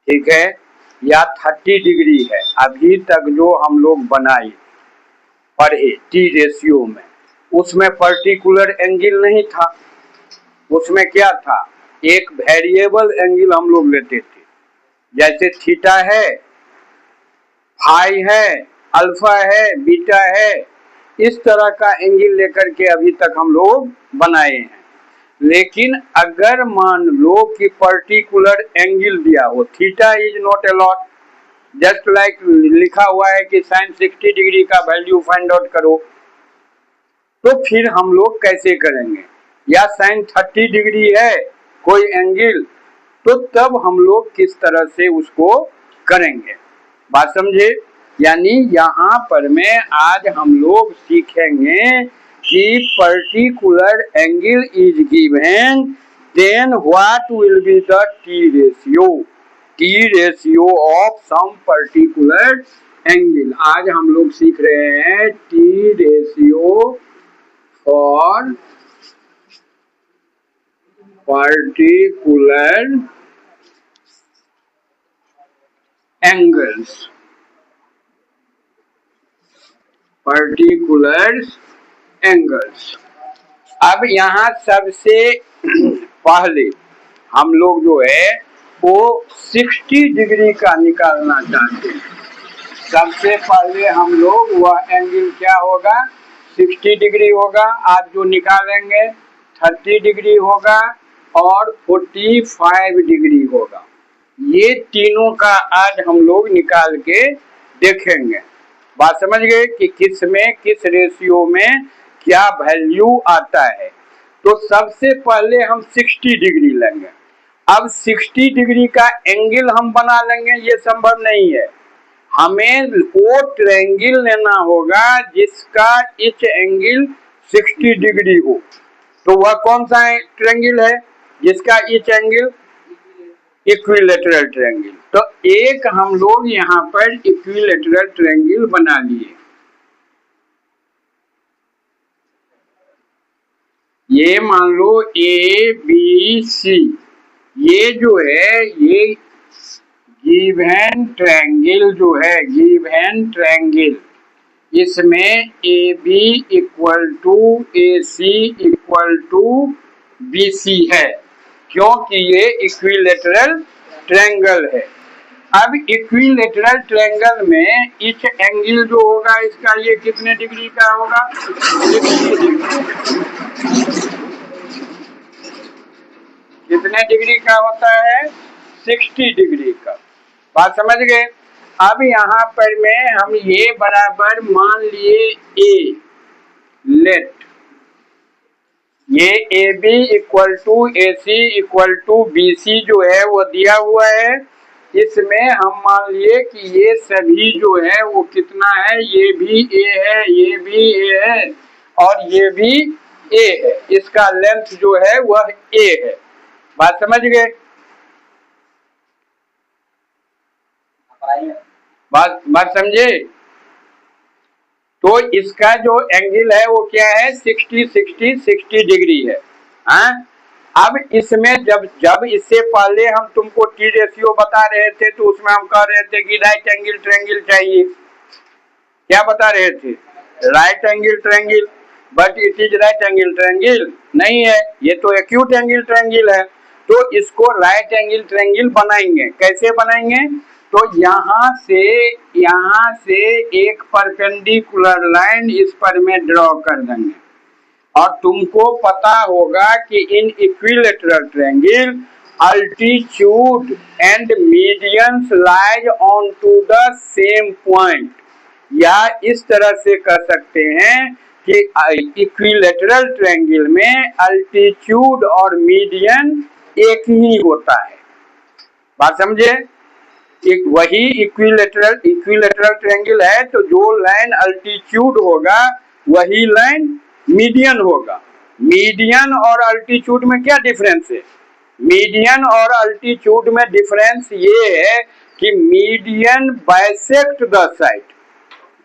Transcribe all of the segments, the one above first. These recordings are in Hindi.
ठीक है, या 30 डिग्री है। अभी तक जो हम लोग बनाए पढ़े टी रेशियो में, उसमें पर्टिकुलर एंगल नहीं था, उसमें क्या था, एक वेरिएबल एंगल हम लोग लेते थे, जैसे थीटा है, फाई है, अल्फा है, बीटा है, इस तरह का एंगल लेकर के अभी तक हम लोग बनाए हैं। लेकिन अगर मान लो कि पर्टिकुलर एंगल दिया हो, theta is not a lot, just like लिखा हुआ है कि साइन 60 डिग्री का वैल्यू फाइंड आउट करो, तो फिर हम लोग कैसे करेंगे, या साइन 30 डिग्री है कोई एंगल, तो तब हम लोग किस तरह से उसको करेंगे, बात समझे। यानी यहाँ पर में आज हम लोग सीखेंगे कि particular angle is given, then what will be the T ratio of some particular angle. आज हम लोग सीख रहे हैं T ratio for particular angles, particular angles. अब यहाँ सबसे पहले हम लोग जो है वो 60 डिग्री का निकालना चाहते हैं। सबसे पहले हम लोग वह एंगल क्या होगा, 60 डिग्री होगा, आज जो निकालेंगे 30 डिग्री होगा और 45 डिग्री होगा। ये तीनों का आज हम लोग निकाल के देखेंगे। बात समझ गए कि किस में किस रेशियो में क्या वैल्यू आता है। तो सबसे पहले हम 60 डिग्री लेंगे। अब 60 डिग्री का एंगल हम बना लेंगे, ये संभव नहीं है। हमें वो ट्रायंगल लेना होगा जिसका इच एंगल 60 डिग्री हो। तो वह कौन सा ट्रायंगल है जिसका इच एंगल इक्विलेटरल ट्रायंगल। तो एक हम लोग यहाँ पर इक्विलेटरल ट्रायंगल बना लिए। ये मान लो ए बी सी, ये जो है ये गिवन ट्रायंगल जो है, गिवन ट्रायंगल, इसमें A B equal to A C equal to B C है, क्योंकि ये इक्विलेटरल ट्रायंगल है। अब इक्विलेटरल ट्रायंगल में इच एंगल जो होगा इसका ये कितने डिग्री का होगा, 60 डिग्री। कितने डिग्री का होता है, 60 डिग्री का। बात समझ गए। अब यहाँ पर में हम ये बराबर मान लिए ए, लेट ये A B equal to A C equal to B C जो है वो दिया हुआ है। इसमें हम मान लिए कि ये सभी जो है वो कितना है, ये भी ए है, ये भी ए है और ये भी ए है, इसका लेंथ जो है वह ए है। बात समझ गए। बात समझे। तो इसका जो एंगल है वो क्या है, 60 डिग्री है। हाँ, अब इसमें जब इससे पहले हम तुमको टी रेशियो बता रहे थे तो उसमें हम कह रहे थे कि राइट एंगल ट्रायंगल चाहिए। क्या बता रहे थे, right angle triangle, but it is right angle triangle नहीं है, ये तो एक्यूट एंगल ट्रायंगल है। तो इसको राइट एंगल ट्रायंगल बनाएंगे। कैसे बनाएंगे, तो यहाँ से एक परपेंडिकुलर लाइन इस पर में ड्रॉ कर देंगे। और तुमको पता होगा कि in equilateral triangle altitude and medians lies on to the same point, या इस तरह से कह सकते हैं कि इक्विलेटरल ट्रायंगल में अल्टीट्यूड और मीडियन एक ही होता है। बात समझे। एक वही इक्विलेटरल ट्रायंगल है, तो जो लाइन अल्टीट्यूड होगा वही लाइन मीडियन होगा। मीडियन और अल्टीट्यूड में क्या डिफरेंस है, मीडियन और अल्टीट्यूड में डिफरेंस ये है कि मीडियन बाइसेक्ट द साइड,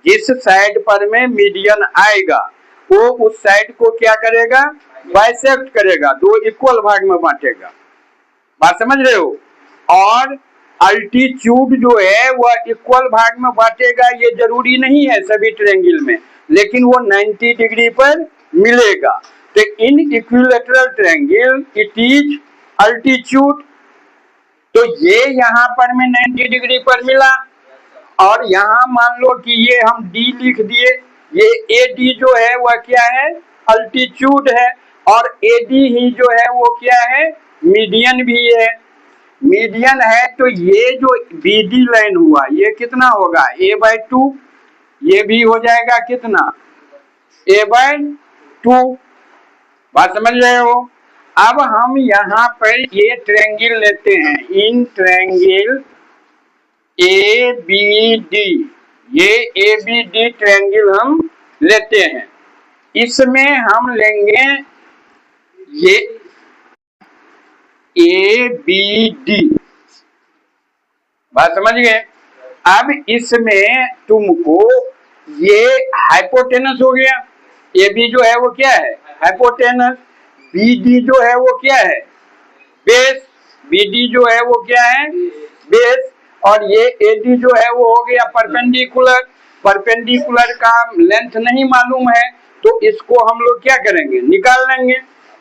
जिस साइड पर में मीडियन आएगा वो उस साइड को क्या करेगा, बाइसेक्ट करेगा, दो इक्वल भाग में बांटेगा। बात समझ रहे हो। और अल्टीट्यूड जो है वह इक्वल भाग में बांटेगा ये जरूरी नहीं है सभी ट्रायंगल में, लेकिन वो 90 डिग्री पर मिलेगा। तो in equilateral triangle it is altitude, तो ये यहाँ पर में 90 डिग्री पर मिला, और यहाँ मान लो कि ये हम डी लिख दिए, ये ए डी जो है वह क्या है, अल्टीट्यूड है, और ए डी ही जो है वो क्या है, मीडियन भी है। मीडियन है तो ये जो बी डी लाइन हुआ ये कितना होगा, a/2, ये भी हो जाएगा कितना, a/2। बात समझ रहे हो। अब हम यहाँ पर ये ट्रायंगल लेते हैं, in triangle A B D, ये ए बी डी ट्रायंगल हम लेते हैं, इसमें हम लेंगे ये ए बी डी, बात समझ गए। अब इसमें तुमको ये हाइपोटेनस हो गया, ए बी जो है वो क्या है, हाइपोटेनस, बी डी जो है वो क्या है, बेस, बी डी जो है वो क्या है, बेस, और ये ए डी जो है वो हो गया परपेंडिकुलर। परपेंडिकुलर का लेंथ नहीं मालूम है तो इसको हम लोग क्या करेंगे, निकाल लेंगे।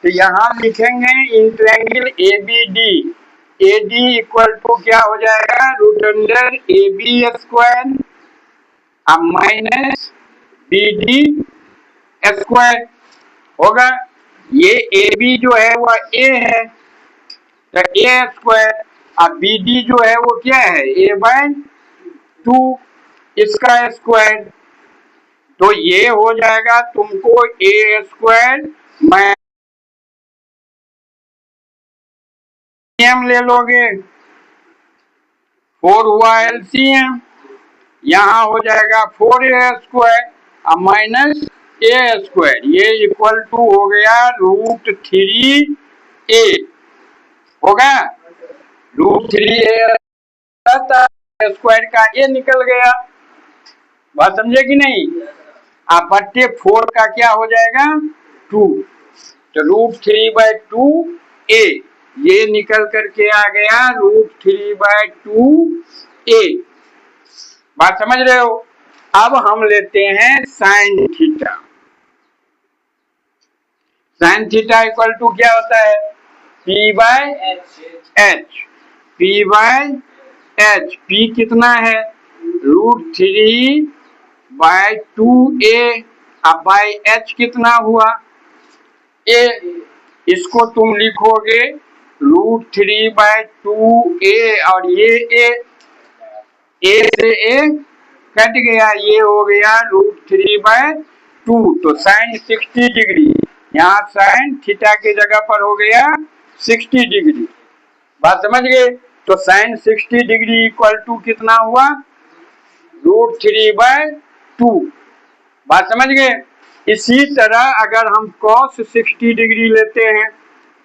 तो यहाँ लिखेंगे in triangle A B D, A D equal to क्या हो जाएगा, root under A B square अब माइनस बी डी स्क्वायर होगा। ये ए बी जो है वह ए है तो ए स्क्वायर, अब बी डी जो है वो क्या है, a/2 इसका स्क्वायर, तो ये हो जाएगा तुमको ए स्क्वायर, एम ले लोगे, 4 हुआ एलसीएम, यहाँ हो जाएगा 4a स्क्वायर अब माइनस ए स्क्वायर, ये इक्वल टू हो गया √3a होगा, √3a स्क्वायर का ए निकल गया, बात समझे कि नहीं। अब बट्टे 4 का क्या हो जाएगा 2, तो √3/2a ये निकल करके आ गया √3/2a, बात समझ रहे हो। अब हम लेते हैं sine theta, sine theta equal to क्या होता है, p/h, p/h, p कितना है √3/2a, अब बाय h कितना हुआ a, इसको तुम लिखोगे √3/2a और ये a से a कट गया, ये हो गया √3/2, तो साइन 60 डिग्री, यहाँ साइन थीटा की जगह पर हो गया 60 डिग्री, बात समझ गए। तो साइन 60 डिग्री इक्वल टू कितना हुआ √3/2, बात समझ गए। इसी तरह अगर हम cos 60 डिग्री लेते हैं,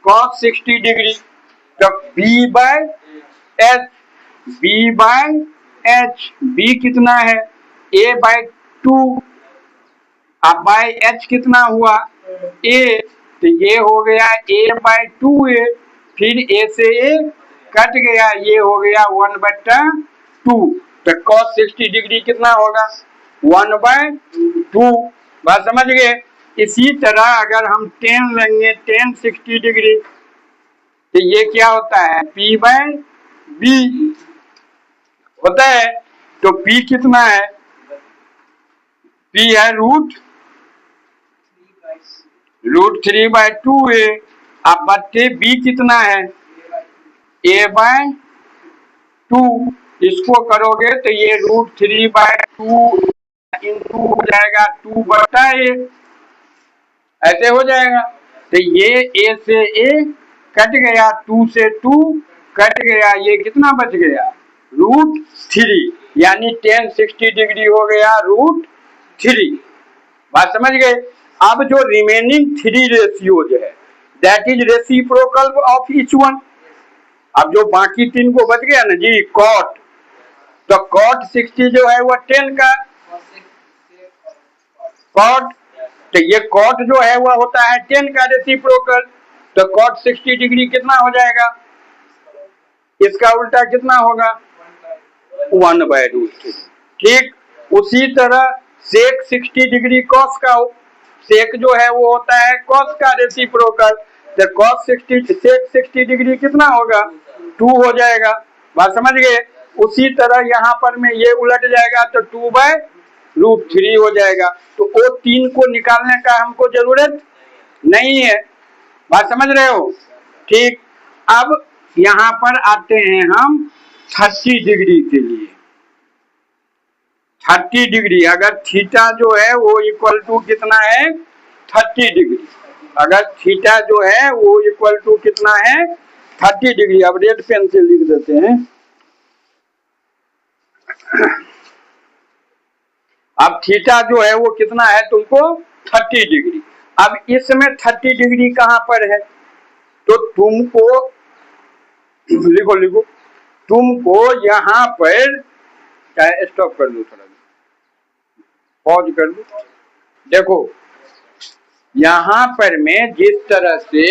cos 60 डिग्री, तो b/h, b/h, b कितना है a/2, अब बाय h कितना हुआ a, तो ये हो गया a/2a, फिर a से a कट गया, ये हो गया 1/2, तो cos 60 डिग्री कितना होगा 1/2, बात समझ गए। इसी तरह अगर हम tan लेंगे, tan 60 डिग्री, तो ये क्या होता है p/b होता है, तो p कितना है, p है √3/2a, अब बट्टे b कितना है a/2, इसको करोगे तो ये √3/2 इंटू हो जाएगा 2/a, ऐसे हो जाएगा। तो ये a से a कट गया, 2 से 2 कट गया, ये कितना बच गया √3, यानी tan 60 डिग्री हो गया √3, बात समझ गए। अब जो रिमेनिंग 3 रेशियोज है that is reciprocal of each one, अब जो बाकी 3 को बच गया ना जी cot, तो cot 60 जो है वह 10 का cot, तो ये cot जो है वह होता है 10 का रेसिप्रोकल, तो cot 60 डिग्री कितना हो जाएगा इसका उल्टा कितना होगा 1/√3। ठीक उसी तरह सेक 60 डिग्री कॉस का, सेक जो है वो होता है कॉस का रेसिप्रोकल, तो कॉस 60 सेक 60 डिग्री कितना होगा 2 हो जाएगा। बात समझ गए। उसी तरह यहाँ पर में ये उलट जाएगा तो 2/√3 हो जाएगा। तो वो 3 को निकालने का हमको जरूरत नहीं है। बात समझ रहे हो। ठीक अब यहाँ पर आते हैं हम 30 डिग्री के लिए। 30 डिग्री अगर थीटा जो है वो इक्वल टू कितना है 30 डिग्री, अगर थीटा जो है वो इक्वल टू कितना है 30 डिग्री। अब रेड पेन से लिख देते हैं। अब थीटा जो है वो कितना है तुमको 30 डिग्री। अब इसमें 30 डिग्री कहां पर है तो तुमको लिखो लिखो, तुमको यहां पर चाहे स्टॉप कर दो, थोड़ा पॉज कर दो। देखो यहां पर मैं जिस तरह से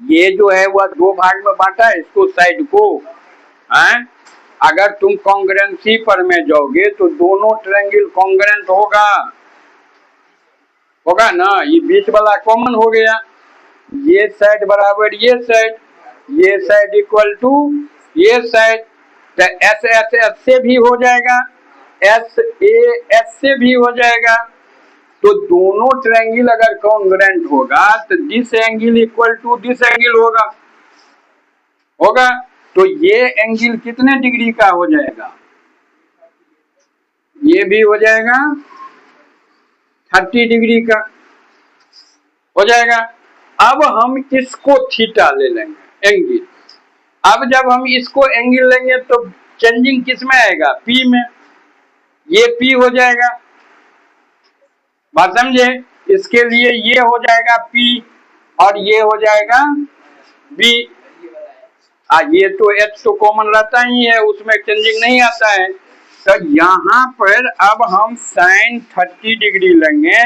ये जो है वह 2 भाग में बांटा है, इसको साइड को हैं, अगर तुम कॉन्ग्रुएंसी पर में जाओगे तो दोनों ट्रायंगल कॉन्ग्रुएंट होगा ना। ये बीच वाला कॉमन हो गया, ये साइड बराबर ये साइड इक्वल टू ये साइड, तो एस एस एस से भी हो जाएगा, एस ए एस से भी हो जाएगा। तो दोनों ट्रायंगल अगर कॉन्ग्रुएंट होगा तो this angle equal to this angle होगा। तो ये एंगल कितने डिग्री का हो जाएगा, ये भी हो जाएगा 30 डिग्री का हो जाएगा। अब हम इसको थीटा ले लेंगे एंगल। अब जब हम इसको एंगल लेंगे तो चेंजिंग किस में आएगा पी में, ये पी हो जाएगा। बात समझे। इसके लिए ये हो जाएगा पी और ये हो जाएगा बी। ये तो एच तो कॉमन रहता ही है, उसमें चेंजिंग नहीं आता है। तो यहाँ पर अब हम साइन 30 डिग्री लेंगे,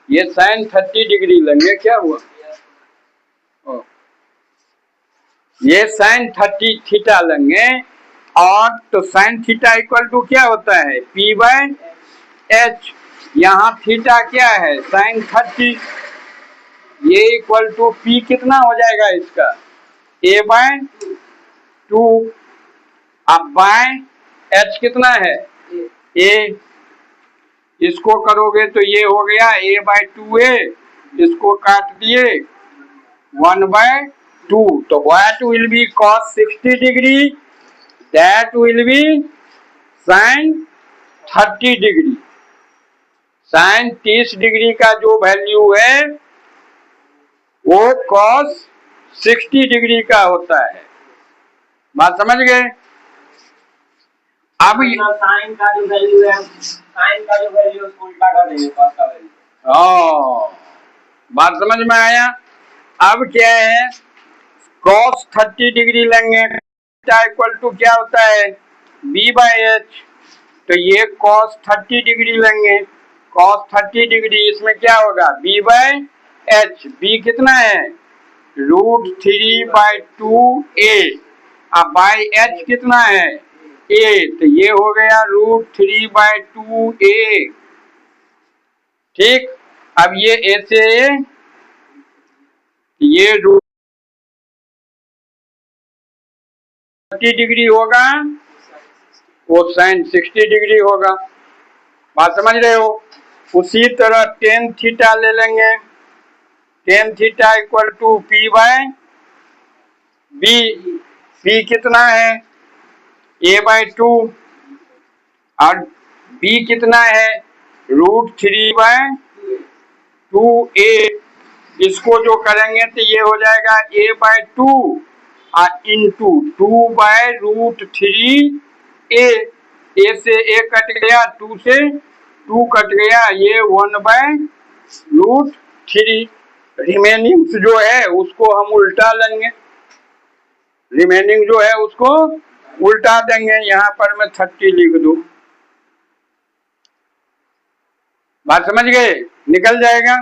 ये साइन 30 डिग्री लेंगे। क्या हुआ ये साइन 30 थीटा लेंगे, और तो साइन थीटा इक्वल टू क्या होता है P/H। यहाँ थीटा क्या है साइन 30, ये इक्वल टू P कितना हो जाएगा इसका A/2। अब बाय H कितना है A, इसको करोगे तो ये हो गया A/2A, इसको काट दिए 1/2। तो what will be cos 60 degree, that will be sin 30 degree. Sine 30 degree का जो वैल्यू है वो cos 60 डिग्री का होता है। बात समझ गए। अब साइन का जो वैल्यू है, साइन का जो वैल्यू है उल्टा कर देंगे cos का वैल्यू। बात समझ में आया। अब क्या है cos 30 डिग्री लेंगे, इक्वल टू क्या होता है B/H। तो ये cos 30 डिग्री लेंगे, cos 30 डिग्री इसमें क्या होगा B/H। B कितना है √3/2A, अब बाय H कितना है A, तो ये हो गया √3/2A। ठीक अब ये A से ये 30 डिग्री होगा, वो साइन 60 डिग्री होगा। बात समझ रहे हो। उसी तरह टेन थीटा ले लेंगे, tan theta equal to P/B। P कितना है A/2 और B कितना है √3/2A। इसको जो करेंगे तो ये हो जाएगा A/2 और इंटू 2/√3A। A से A कट गया, 2 से 2 कट गया, ये 1/√3। रिमेनिंग जो है उसको हम उल्टा लेंगे, रिमेनिंग जो है उसको उल्टा देंगे। यहाँ पर मैं 30 लिख दूं। बात समझ गए, निकल जाएगा।